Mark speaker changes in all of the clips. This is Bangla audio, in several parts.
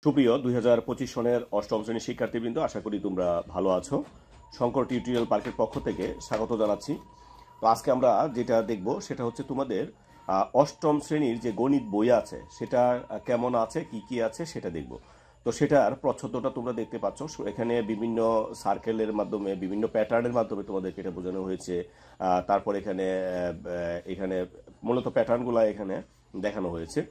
Speaker 1: সুপ্রিয় 2025 সনের অষ্টম শ্রেণীর শিক্ষার্থীবৃন্দ, আশা করি তোমরা ভালো আছো। শঙ্কর টিউটোরিয়াল পার্কের পক্ষ থেকে স্বাগত জানাচ্ছি। তো আজকে আমরা যেটা দেখব সেটা হচ্ছে তোমাদের অষ্টম শ্রেণীর যে গণিত বই আছে সেটা কেমন আছে, কি কি আছে সেটা দেখব। তো সেটার প্রচ্ছদটা তোমরা দেখতে পাচ্ছ। এখানে বিভিন্ন সার্কেলের মাধ্যমে, বিভিন্ন প্যাটার্নের মাধ্যমে তোমাদেরকে এটা বোঝানো হয়েছে। তারপর এখানে এখানে মূলত প্যাটার্নগুলো এখানে দেখানো হয়েছে।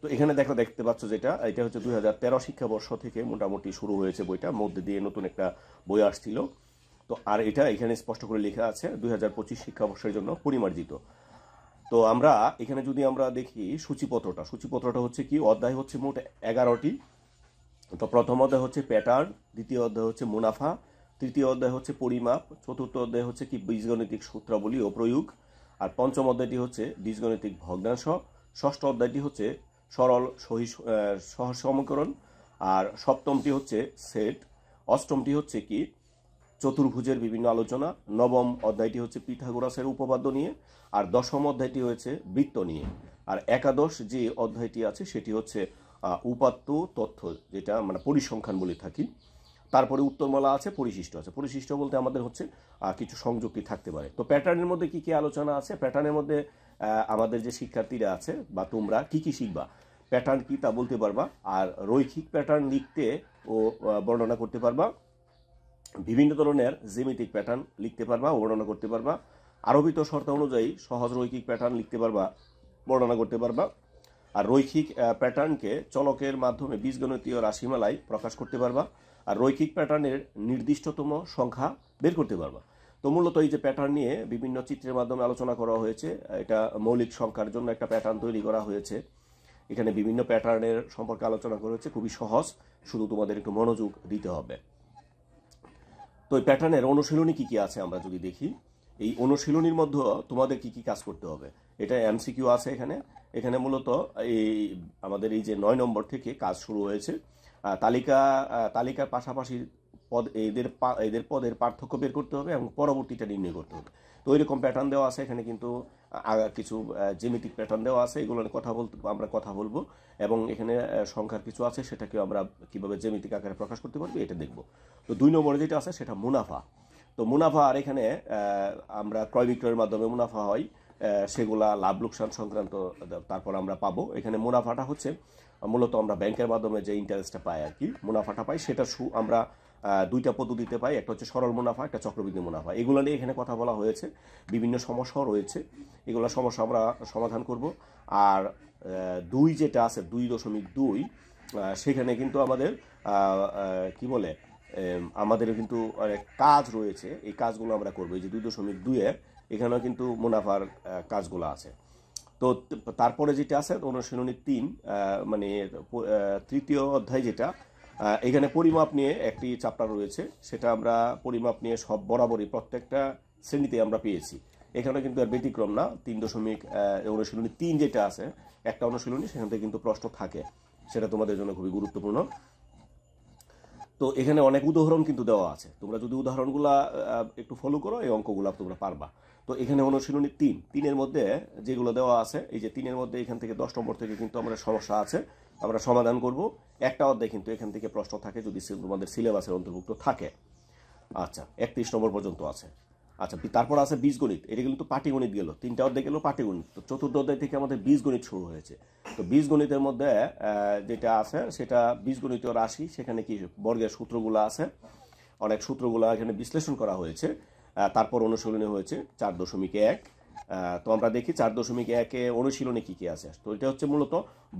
Speaker 1: তো এখানে দেখতে পাচ্ছ যেটা এটা হচ্ছে 2013 শিক্ষাবর্ষ থেকে মোটামুটি শুরু হয়েছে বইটা, মধ্যে দিয়ে নতুন একটা বই আসছিল। তো আর এটা এখানে স্পষ্ট করে লেখা আছে 2025 শিক্ষাবর্ষের জন্য পরিমার্জিত। তো আমরা এখানে যদি আমরা দেখি সূচিপত্রটা হচ্ছে কি, অধ্যায় হচ্ছে মোট 11টি। তো প্রথম অধ্যায় হচ্ছে প্যাটার্ন, দ্বিতীয় অধ্যায় হচ্ছে মুনাফা, তৃতীয় অধ্যায় হচ্ছে পরিমাপ, চতুর্থ অধ্যায় হচ্ছে কি বীজগণিতিক সূত্রাবলী ও প্রয়োগ, আর পঞ্চম অধ্যায়টি হচ্ছে বীজগণিতিক ভগ্নাংশ, ষষ্ঠ অধ্যায়টি হচ্ছে সরল সহজ সমীকরণ, আর সপ্তমটি হচ্ছে সেট, অষ্টমটি হচ্ছে কি চতুর্ভুজের বিভিন্ন আলোচনা, নবম অধ্যায়টি হচ্ছে পিথাগোরাসের উপপাদ্য নিয়ে, আর দশম অধ্যায়টি হয়েছে বৃত্ত নিয়ে, আর একাদশ যে অধ্যায়টি আছে সেটি হচ্ছে উপাত্ত তথ্য, যেটা মানে পরিসংখ্যান বলে থাকি। তারপরে উত্তরমালা আছে, পরিশিষ্ট আছে। পরিশিষ্ট বলতে আমাদের হচ্ছে কিছু সংযুক্তি থাকতে পারে। তো প্যাটার্নের মধ্যে কি কি আলোচনা আছে, প্যাটার্নের মধ্যে আমাদের যে শিক্ষার্থীরা আছে বা তোমরা কি কি শিখবা, প্যাটার্ন কি তা বলতে পারবা, আর রৈখিক প্যাটার্ন লিখতে ও বর্ণনা করতে পারবা, বিভিন্ন ধরনের জ্যামিতিক প্যাটার্ন লিখতে পারবা, বর্ণনা করতে পারবা, আরোপিত শর্ত অনুযায়ী সহজ রৈখিক প্যাটার্ন লিখতে পারবা, বর্ণনা করতে পারবা, আর রৈখিক প্যাটার্নকে চলকের মাধ্যমে বীজগণিতীয় রাশিমালায় প্রকাশ করতে পারবা, আর রৈখিক প্যাটার্নের নির্দিষ্টতম সংখ্যা বের করতে পারবা। তো মূলত এই যে প্যাটার্ন নিয়ে বিভিন্ন চিত্রের মাধ্যমে আলোচনা করা হয়েছে। এটা মৌলিক সংখ্যার জন্য একটা প্যাটার্ন তৈরি করা হয়েছে। এখানে বিভিন্ন প্যাটার্নের সম্পর্কে আলোচনা করা হয়েছে, খুবই সহজ, শুধু তোমাদের একটু মনোযোগ দিতে হবে। তো এই প্যাটার্নের অনুশীলনী কি কি আছে আমরা যদি দেখি, এই অনুশীলনীর মধ্যে তোমাদের কি কি কাজ করতে হবে, এটা এমসিকিউ আছে এখানে। এখানে মূলত এই আমাদের এই যে 9 নম্বর থেকে কাজ শুরু হয়েছে। তালিকার পাশাপাশি এদের পদের পার্থক্য বের করতে হবে এবং পরবর্তীটা নির্ণয় করতে হবে। তো এরকম প্যাটার্ন দেওয়া আছে এখানে, কিন্তু কিছু জ্যামিতিক প্যাটার্ন দেওয়া আছে, এগুলো নিয়ে আমরা কথা বলবো। এবং এখানে সংখ্যার কিছু আছে, সেটাকে আমরা কিভাবে জ্যামিতিক আকারে প্রকাশ করতে পারবো এটা দেখব। তো 2 নম্বরে যেটা আছে সেটা মুনাফা। তো মুনাফা, আর এখানে আমরা ক্রয় বিক্রয়ের মাধ্যমে মুনাফা হয়, সেগুলা লাভ লোকসান সংক্রান্ত তারপর আমরা পাবো। এখানে মুনাফাটা হচ্ছে মূলত আমরা ব্যাংকের মাধ্যমে যে ইন্টারেস্টটা পাই আর কি, মুনাফাটা পাই, সেটা আমরা দুইটা পদ্ধতিতে পাই, একটা হচ্ছে সরল মুনাফা, একটা চক্রবৃদ্ধি মুনাফা। এগুলো নিয়ে এখানে কথা বলা হয়েছে, বিভিন্ন সমস্যাও রয়েছে, এগুলো সমস্যা আমরা সমাধান করব। আর 2 যেটা আছে 2.2, সেখানে কিন্তু আমাদের কি বলে আমাদের কিন্তু কাজ রয়েছে, এই কাজগুলো আমরা করবো। এই যে 2.2-এ এখানেও কিন্তু মুনাফার কাজগুলো আছে। তো তারপরে যেটা আছে অনুশীলনী 3, মানে তৃতীয় অধ্যায় যেটা, এখানে পরিমাপ নিয়ে একটি চ্যাপ্টার রয়েছে, সেটা আমরা পরিমাপ নিয়ে সব বরাবরই প্রত্যেকটা শ্রেণীতে আমরা পেয়েছি। এখানে কিন্তু আর ব্যতিক্রম না। অনুশীলনী 3 যেটা আছে, একটা অনুশীলনী, সেখান থেকে কিন্তু প্রশ্ন থাকে, সেটা তোমাদের জন্য খুবই গুরুত্বপূর্ণ। তো এখানে অনেক উদাহরণ কিন্তু দেওয়া আছে, তোমরা যদি উদাহরণগুলা একটু ফলো করো এই অঙ্কগুলা তোমরা পারবা। তো এখানে অনুশীলনী 3-এর মধ্যে যেগুলো দেওয়া আছে, এই যে 3-এর মধ্যে এখান থেকে 10 নম্বর থেকে কিন্তু আমরা সমস্যা আছে, আমরা সমাধান করব। একটা অধ্যায় কিন্তু এখান থেকে প্রশ্ন থাকে যদি তোমাদের সিলেবাসের অন্তর্ভুক্ত থাকে। আচ্ছা, 31 নম্বর পর্যন্ত আছে। আচ্ছা, তারপর আছে বীজগণিত। এটা কিন্তু পাটিগণিত গেল, 3টা অধ্যায় গেল পাটিগণিত। তো চতুর্থ অধ্যায় থেকে আমাদের বীজগণিত শুরু হয়েছে। তো বীজগণিতের মধ্যে যেটা আছে সেটা বীজগণিতীয় রাশি, সেখানে কি বর্গের সূত্রগুলো আছে, অনেক সূত্রগুলো এখানে বিশ্লেষণ করা হয়েছে। তারপর অনুশীলনী হয়েছে 4.1। তো আমরা দেখি 4.1-এ অনুশীলনী কি কি আছে। তো এটা হচ্ছে মূলত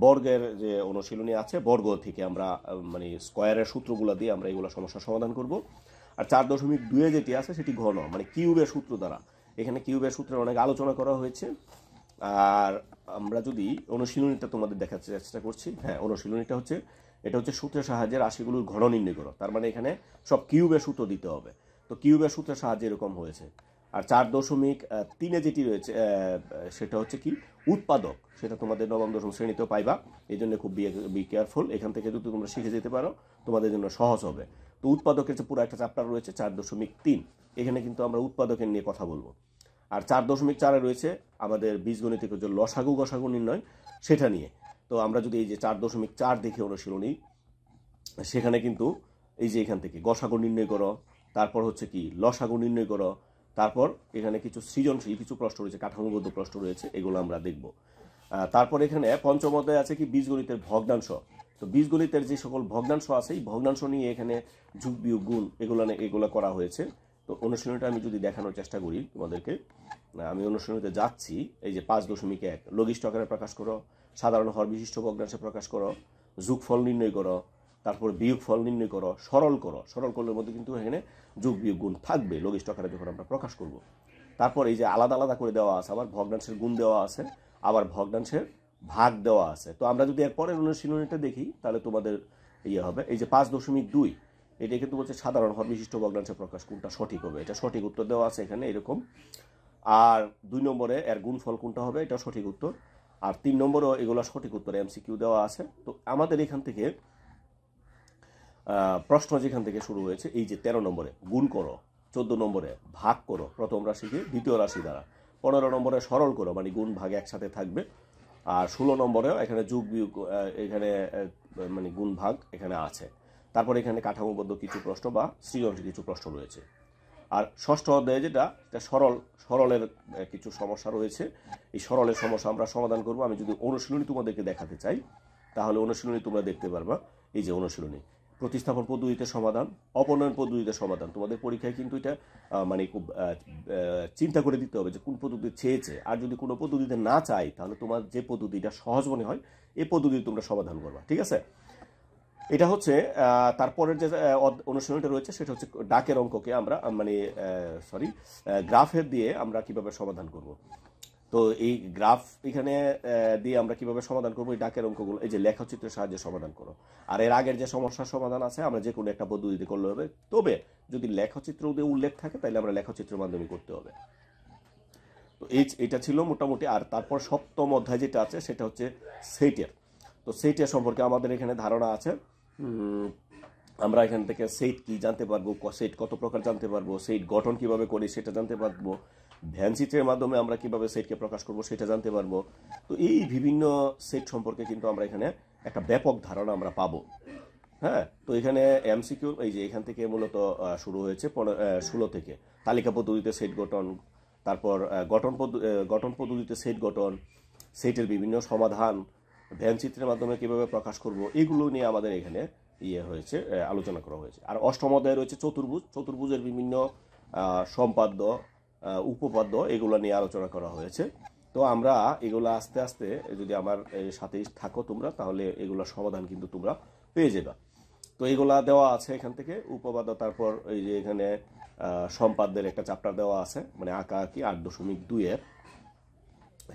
Speaker 1: বর্গের যে অনুশীলনী আছে, বর্গ থেকে আমরা মানে স্কোয়ারের সূত্রগুলো দিয়ে আমরা এগুলো সমস্যার সমাধান করব। আর 4.2-এ যেটি আছে সেটি ঘন, মানে কিউবের সূত্র দ্বারা, এখানে কিউবের সূত্রের অনেক আলোচনা করা হয়েছে। আর আমরা যদি অনুশীলনীটা তোমাদের দেখার চেষ্টা করছি, হ্যাঁ, অনুশীলনীটা হচ্ছে এটা হচ্ছে সূত্রের সাহায্যে রাশিগুলোর ঘন নির্ণয় করো। তার মানে এখানে সব কিউবের সূত্র দিতে হবে। তো কিউবের সূত্রের সাহায্যে এরকম হয়েছে। আর 4.3-এ যেটি রয়েছে সেটা হচ্ছে কি উৎপাদক, সেটা তোমাদের নবম দশম শ্রেণীতেও পাইবা। এই জন্য খুব বি কেয়ারফুল, এখান থেকে যদি তোমরা শিখে যেতে পারো তোমাদের জন্য সহজ হবে। তো উৎপাদকের যে পুরো একটা চ্যাপ্টার রয়েছে 4.3, এখানে কিন্তু আমরা উৎপাদকের নিয়ে কথা বলবো। আর 4.4-এ রয়েছে আমাদের বীজগণিতিক যে লসাগু গসাগু নির্ণয়, সেটা নিয়ে। তো আমরা যদি এই যে 4.4 দেখি অনুশীলনী, সেখানে কিন্তু এই যে এখান থেকে গসাগু নির্ণয় করো, তারপর হচ্ছে কি লসাগু নির্ণয় করো, তারপর এখানে কিছু সৃজনশীল কিছু প্রশ্ন রয়েছে, কাঠামোবদ্ধ প্রশ্ন রয়েছে, এগুলো আমরা দেখব। তারপর এখানে পঞ্চম অধ্যায়ে আছে কি বীজগণিতের ভগ্নাংশ। তো বীজগণিতের যে সকল ভগ্নাংশ আছে এই ভগ্নাংশ নিয়ে এখানে যোগ বিয়োগ গুণ এগুলো করা হয়েছে। তো অনুশীলনীটা আমি যদি দেখানোর চেষ্টা করি তোমাদেরকে, আমি অনুশীলনীতে যাচ্ছি। এই যে 5.1 লঘিষ্ঠ আকারে প্রকাশ করো, সাধারণ হর বিশিষ্ট ভগ্নাংশে প্রকাশ করো, যোগফল নির্ণয় করো, তারপর বিয়োগ ফল নির্ণয় করো, সরল করো। সরল করলের মধ্যে কিন্তু এখানে যোগ বিয়োগ গুণ থাকবে লঘিষ্ঠ আকারে যখন আমরা প্রকাশ করব। তারপর এই যে আলাদা আলাদা করে দেওয়া আছে, আবার ভগ্নাংশের গুণ দেওয়া আছে, আবার ভগ্নাংশের ভাগ দেওয়া আছে। তো আমরা যদি এরপরের অনুশীলনীটা দেখি তাহলে তোমাদের হবে। এই যে 5.2 এটা কিন্তু বলছে সাধারণ হর বিশিষ্ট ভগ্নাংশে প্রকাশ, কোনটা সঠিক হবে, এটা সঠিক উত্তর দেওয়া আছে এখানে এরকম। আর 2 নম্বরে এর গুণফল কোনটা হবে, এটা সঠিক উত্তর। আর 3 নম্বরও এগুলো সঠিক উত্তর, এমসিকিউ দেওয়া আছে। তো আমাদের এখান থেকে প্রশ্ন যেখান থেকে শুরু হয়েছে, এই যে 13 নম্বরে গুণ করো, 14 নম্বরে ভাগ করো প্রথম রাশিকে দ্বিতীয় রাশি দ্বারা, 15 নম্বরে সরল করো, মানে গুণ ভাগ একসাথে থাকবে, আর 16 নম্বরেও এখানে যোগ বিয়োগ, এখানে মানে গুণ ভাগ এখানে আছে। তারপর এখানে কাঠামোবদ্ধ কিছু প্রশ্ন বা সৃজনশীল কিছু প্রশ্ন রয়েছে। আর ষষ্ঠ অধ্যায়ে যেটা সরলের কিছু সমস্যা রয়েছে, এই সরলের সমস্যা আমরা সমাধান করব। আমি যদি অনুশীলনী তোমাদেরকে দেখাতে চাই তাহলে অনুশীলনী তোমরা দেখতে পারবা। এই যে অনুশীলনী, প্রতিস্থাপন পদ্ধতিতে সমাধান, অপনয়ন পদ্ধতিতে সমাধান। তোমাদের পরীক্ষায় কিন্তু এটা মানে খুব চিন্তা করে দিতে হবে যে কোন পদ্ধতি চেয়েছে। আর যদি কোনো পদ্ধতিতে না চাই তাহলে তোমার যে পদ্ধতিটা সহজ মনে হয় এই পদ্ধতি তোমরা সমাধান করবা, ঠিক আছে। এটা হচ্ছে তারপরের যে অনুশীলনীটা রয়েছে সেটা হচ্ছে ডাকের অঙ্ককে আমরা মানে গ্রাফের দিয়ে আমরা কিভাবে সমাধান করব। তো এই গ্রাফ এখানে দিয়ে আমরা কিভাবে সমাধান করবো, এই ডাকের অঙ্কগুলো এই যে লেখচিত্রের সাহায্যে সমাধান করো। আর এর আগের যে সমস্যার সমাধান আছে আমরা যে কোনো একটা পদ্ধতিতে করলে হবে, তবে যদি লেখচিত্র উল্লেখ থাকে তাহলে আমরা লেখচিত্রের মাধ্যমে করতে হবে। তো এটা ছিল মোটামুটি। আর তারপর সপ্তম অধ্যায় যেটা আছে সেটা হচ্ছে সেটের। তো সেটের সম্পর্কে আমাদের এখানে ধারণা আছে। আমরা এখান থেকে সেট কি জানতে পারবো, সেট কত প্রকার জানতে পারবো, সেট গঠন কিভাবে করি সেটা জানতে পারবো, ভ্যানচিত্রের মাধ্যমে আমরা কিভাবে সেটকে প্রকাশ করব সেটা জানতে পারবো। তো এই বিভিন্ন সেট সম্পর্কে কিন্তু আমরা এখানে একটা ব্যাপক ধারণা আমরা পাবো। হ্যাঁ, তো এখানে এমসিকিউ এই যে এখান থেকে মূলত শুরু হয়েছে 16 থেকে তালিকা পদ্ধতিতে সেট গঠন, তারপর গঠন পদ্ধতিতে সেট গঠন, সেটের বিভিন্ন সমাধান, ভ্যানচিত্রের মাধ্যমে কিভাবে প্রকাশ করব, এগুলো নিয়ে আমাদের এখানে হয়েছে, আলোচনা করা হয়েছে। আর অষ্টম অধ্যায়ে রয়েছে চতুর্ভুজের বিভিন্ন সম্পাদ্য, উপপাদ্য, এগুলো নিয়ে আলোচনা করা হয়েছে। তো আমরা এগুলো আস্তে আস্তে যদি আমার সাথেই থাকো তোমরা তাহলে এগুলোর সমাধান কিন্তু তোমরা পেয়ে যাবে। তো এগুলা দেওয়া আছে এখান থেকে উপপাদ্য। তারপর এই যে এখানে সম্পাদ্যের একটা চ্যাপ্টার দেওয়া আছে, মানে আঁকা আঁকি 8.2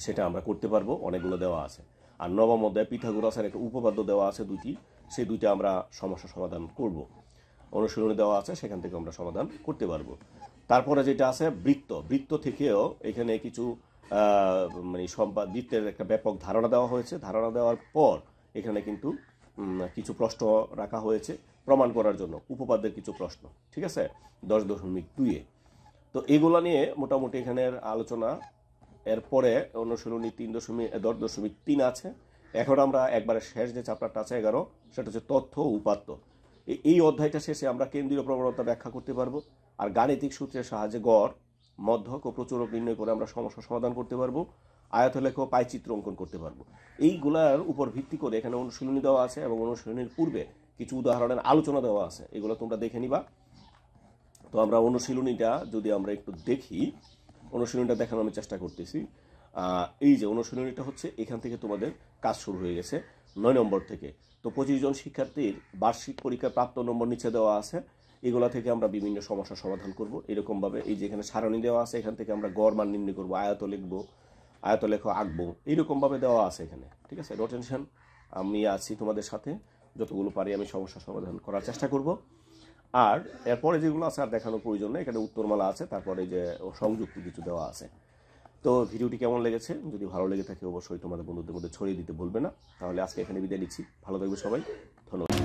Speaker 1: সেটা আমরা করতে পারবো, অনেকগুলো দেওয়া আছে। আর নবম অধ্যায়ে পিথাগোরাসের একটা উপপাদ্য দেওয়া আছে দুইটি, সেই দুইটা আমরা সমস্যা সমাধান করব। অনুশীলনী দেওয়া আছে, সেখান থেকে আমরা সমাধান করতে পারবো। তারপরে যেটা আছে বৃত্ত থেকেও এখানে কিছু মানে বৃত্তের একটা ব্যাপক ধারণা দেওয়া হয়েছে। ধারণা দেওয়ার পর এখানে কিন্তু কিছু প্রশ্ন রাখা হয়েছে প্রমাণ করার জন্য, উপপাদ্যের কিছু প্রশ্ন, ঠিক আছে, 10.2। তো এগুলো নিয়ে মোটামুটি এখানের আলোচনা। এরপরে অনুশীলনী 10.3 আছে। এখন আমরা একবারে শেষ যে চ্যাপ্টারটা আছে 11, সেটা হচ্ছে তথ্য ও উপাত্ত। এই অধ্যায়টা শেষে আমরা কেন্দ্রীয় প্রবণতা ব্যাখ্যা করতে পারবো। আর গাণিতিক সূত্রের সাহায্যে গড়, মধ্যক ও প্রচুরক নির্ণয় করে আমরা সমস্যা সমাধান করতে পারবো। আয়তলেখ ও পাইচিত্র অঙ্কন করতে পারবো। এইগুলার উপর ভিত্তি করে এখানে অনুশীলনী দেওয়া আছে এবং অনুশীলনীর পূর্বে কিছু উদাহরণের আলোচনা দেওয়া আছে, এগুলো তোমরা দেখে নিবা। তো আমরা অনুশীলনীটা যদি আমরা একটু দেখি, অনুশীলনীটা দেখানোর আমি চেষ্টা করতেছি। এই যে অনুশীলনীটা হচ্ছে এখান থেকে তোমাদের কাজ শুরু হয়ে গেছে 9 নম্বর থেকে। তো 25 জন শিক্ষার্থীর বার্ষিক পরীক্ষায় প্রাপ্ত নম্বর নিচে দেওয়া আছে, এগুলা থেকে আমরা বিভিন্ন সমস্যার সমাধান করব। এরকমভাবে এই যে এখানে সারণী দেওয়া আছে, এখান থেকে আমরা গড় মান নির্ণয় করবো, আয়ত লিখবো, আয়তলেখ আঁকবো, এইরকমভাবে দেওয়া আছে এখানে, ঠিক আছে। নো টেনশন, আমি আছি তোমাদের সাথে, যতগুলো পারি আমি সমস্যা সমাধান করার চেষ্টা করব। আর এরপরে যেগুলো আছে আর দেখানোর প্রয়োজন নেই, এখানে উত্তরমালা আছে, তারপরে যে সংযুক্তি কিছু দেওয়া আছে। তো ভিডিওটি কেমন লেগেছে, যদি ভালো লেগে থাকে অবশ্যই তোমাদের বন্ধুদের মধ্যে ছড়িয়ে দিতে ভুলবে না। তাহলে আজকে এখানে বিদায় নিচ্ছি, ভালো থাকবে সবাই, ধন্যবাদ।